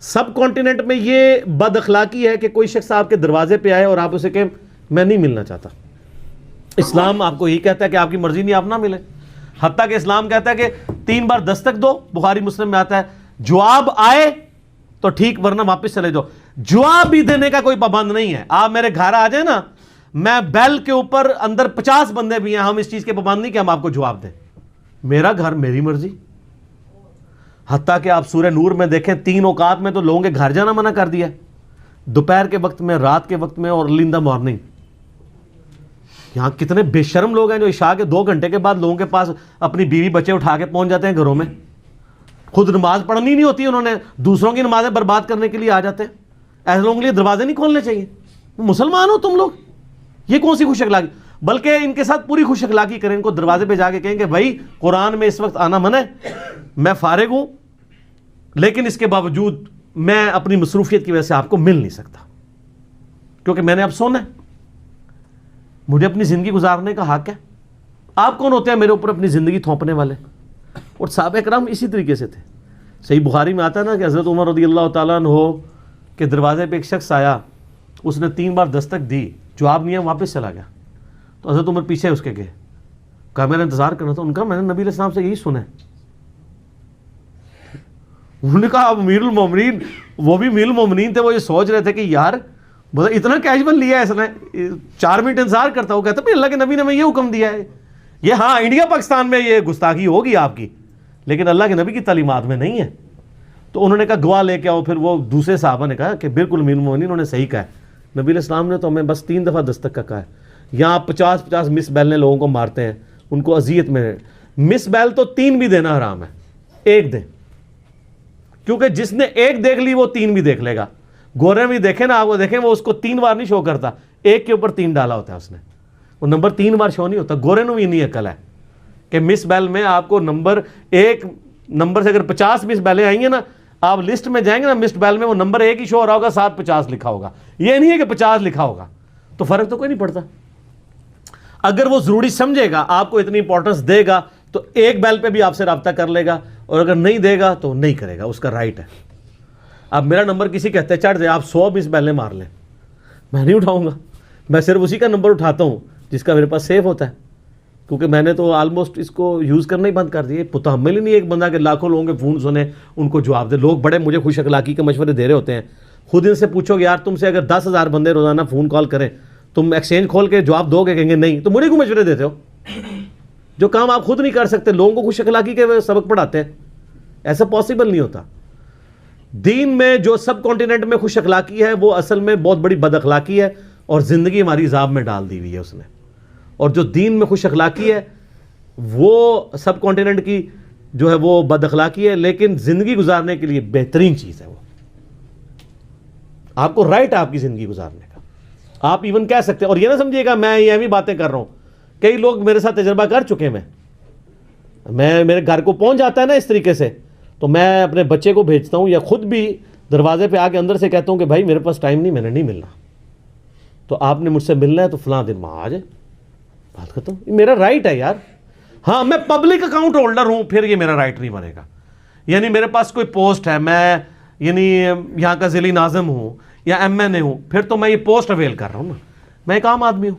سب continent میں یہ بد اخلاقی ہے کہ کوئی شخص آپ کے دروازے پہ آئے اور آپ اسے کہیں میں نہیں ملنا چاہتا. اسلام آپ کو یہی کہتا ہے کہ آپ کی مرضی نہیں آپ نہ ملیں. حتیٰ کہ اسلام کہتا ہے کہ 3 بار دستک دو, بخاری مسلم میں آتا ہے, جواب آئے تو ٹھیک ورنہ واپس چلے جاؤ. جواب بھی دینے کا کوئی پابند نہیں ہے. آپ میرے گھر آ جائیں نا, میں بیل کے اوپر اندر 50 بندے بھی ہیں, ہم اس چیز کے پابند نہیں کہ ہم آپ کو جواب دیں. میرا گھر میری مرضی. حتیٰ کہ آپ سورہ نور میں دیکھیں 3 اوقات میں تو لوگوں کے گھر جانا منع کر دیا, دوپہر کے وقت میں, رات کے وقت میں, اور ارلی ان دا مارننگ. یہاں کتنے بے شرم لوگ ہیں جو عشاء کے 2 گھنٹے کے بعد لوگوں کے پاس اپنی بیوی بچے اٹھا کے پہنچ جاتے ہیں گھروں میں. خود نماز پڑھنی نہیں ہوتی انہوں نے, دوسروں کی نمازیں برباد کرنے کے لیے آ جاتے ہیں. ایسے لوگوں کے لیے دروازے نہیں کھولنے چاہیے. مسلمان ہو تم لوگ, یہ کون سی خوش اخلاقی؟ بلکہ ان کے ساتھ پوری خوش اخلاقی کریں, ان کو دروازے پہ جا کے کہیں کہ بھائی قرآن میں اس وقت آنا منع ہے, میں فارغ ہوں, لیکن اس کے باوجود میں اپنی مصروفیت کی وجہ سے آپ کو مل نہیں سکتا, کیونکہ میں نے اب سونا ہے, مجھے اپنی زندگی گزارنے کا حق ہے. آپ کون ہوتے ہیں میرے اوپر اپنی زندگی تھوپنے والے؟ اور صحابہ کرام اسی طریقے سے تھے. صحیح بخاری میں آتا ہے نا کہ حضرت عمر رضی اللہ تعالیٰ عنہ کے دروازے پہ ایک شخص آیا, اس نے 3 بار دستک دی, جواب نہیں ہے, واپس چلا گیا. تو حضرت عمر پیچھے اس کے گئے, کہا میں نے انتظار کرنا تھا. ان کا میں نے نبی علیہ السلام سے یہی سنا ہے. انہوں نے کہا امیر المومنین, وہ بھی امیر المومنین تھے, وہ یہ سوچ رہے تھے کہ یار اتنا کیجول لیا ہے اس نے, 4 منٹ انتظار کرتا. وہ کہتا ہے اللہ کے نبی نے میں یہ حکم دیا ہے. یہ ہاں انڈیا پاکستان میں یہ گستاخی ہوگی آپ کی, لیکن اللہ کے نبی کی تعلیمات میں نہیں ہے. تو انہوں نے کہا گواہ لے کے آؤ. پھر وہ دوسرے صحابہ نے کہا کہ بالکل امیر المومنین, انہوں نے صحیح کہا ہے, نبی علیہ السلام نے تو ہمیں بس 3 دفعہ دستک کا کہا ہے. یہاں 50 مس بیل نے لوگوں کو مارتے ہیں, ان کو اذیت میں. مس بیل تو 3 بھی دینا حرام ہے, 1 دیں, کیونکہ جس نے 1 دیکھ لی وہ 3 بھی دیکھ لے گا. گورے بھی دیکھیں نا, آپ وہ دیکھیں, وہ اس کو 3 بار نہیں شو کرتا, 1 کے اوپر 3 ڈالا ہوتا ہے اس نے, وہ نمبر 3 بار شو نہیں ہوتا. گورے نو بھی نہیں عقل ہے کہ مس بیل میں آپ کو نمبر 1 نمبر سے اگر 50 مس بیلیں آئیں گے نا, آپ لسٹ میں جائیں گے نا, مسٹ بیل میں وہ نمبر 1 ہی شو ہو رہا ہوگا, ساتھ 50 لکھا ہوگا. یہ نہیں ہے کہ 50 لکھا ہوگا, تو فرق تو کوئی نہیں پڑتا. اگر وہ ضروری سمجھے گا, آپ کو اتنی امپورٹنس دے گا, تو 1 بیل پہ بھی آپ سے رابطہ کر لے گا, اور اگر نہیں دے گا تو نہیں کرے گا, اس کا رائٹ ہے. اب میرا نمبر کسی کہتے ہیں چڑھ جائے, آپ 100 مس بیلیں مار لیں, میں نہیں اٹھاؤں گا. میں صرف اسی کا نمبر اٹھاتا ہوں جس کا میرے پاس سیو ہوتا ہے, کیونکہ میں نے تو آلموسٹ اس کو یوز کرنا ہی بند کر دیا. متحمل ہی نہیں ایک بندہ کہ لاکھوں لوگوں کے فون سنے, ان کو جواب دے. لوگ بڑے مجھے خوش اخلاقی کے مشورے دے رہے ہوتے ہیں. خود ان سے پوچھو کہ یار تم سے اگر 10,000 بندے روزانہ فون کال کریں, تم ایکسچینج کھول کے جواب دو گے؟ کہیں گے نہیں. تو مجھے کیوں مشورے دیتے ہو جو کام آپ خود نہیں کر سکتے؟ لوگوں کو خوش اخلاقی کے سبق پڑھاتے ہیں, ایسا پاسبل نہیں ہوتا. دین میں جو سب کانٹیننٹ میں خوش اخلاقی ہے وہ اصل میں بہت بڑی بد اخلاقی ہے, اور زندگی ہماری عذاب میں ڈال دی ہوئی ہے اس نے. اور جو دین میں خوش اخلاقی ہے وہ سب کانٹیننٹ کی جو ہے وہ بد اخلاقی ہے, لیکن زندگی گزارنے کے لیے بہترین چیز ہے. وہ آپ کو رائٹ ہے آپ کی زندگی گزارنے کا. آپ ایون کہہ سکتے ہیں, اور یہ نہ سمجھیے گا میں یہ بھی باتیں کر رہا ہوں, کئی لوگ میرے ساتھ تجربہ کر چکے ہیں. میں میرے گھر کو پہنچ جاتا ہے نا اس طریقے سے, تو میں اپنے بچے کو بھیجتا ہوں یا خود بھی دروازے پہ آ کے اندر سے کہتا ہوں کہ بھائی میرے پاس ٹائم نہیں, میں نے نہیں ملنا, تو آپ نے مجھ سے ملنا ہے تو فلاں دن وہاں آ جائے. بات کرتا ہوں, میرا رائٹ ہے یار. ہاں میں پبلک اکاؤنٹ ہولڈر ہوں, پھر یہ میرا رائٹ نہیں بنے گا. یعنی میرے پاس کوئی پوسٹ ہے, میں یعنی یہاں کا ضلعی ناظم ہوں یا MNA ہوں, پھر تو میں یہ پوسٹ اویل کر رہا ہوں نا, میں ایک عام آدمی ہوں.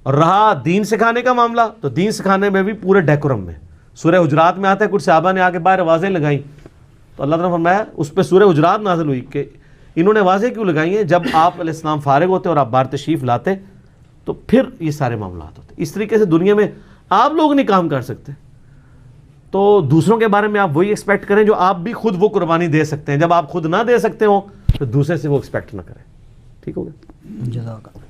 اور رہا دین سکھانے کا معاملہ, تو دین سکھانے میں بھی پورے ڈیکورم میں. سورہ حجرات میں آتا ہے کچھ صحابہ نے آ کے باہر آوازیں لگائیں, تو اللہ تعالیٰ نے فرمایا اس پہ سورہ حجرات نازل ہوئی کہ انہوں نے آوازیں کیوں لگائی ہیں, جب آپ علیہ السلام فارغ ہوتے اور آپ باہر تشریف لاتے تو پھر یہ سارے معاملات ہوتے. اس طریقے سے دنیا میں آپ لوگ نہیں کام کر سکتے, تو دوسروں کے بارے میں آپ وہی ایکسپیکٹ کریں جو آپ بھی خود وہ قربانی دے سکتے ہیں. جب آپ خود نہ دے سکتے ہوں تو دوسرے سے وہ ایکسپیکٹ نہ کریں. ٹھیک ہو گیا؟ جزاک اللہ.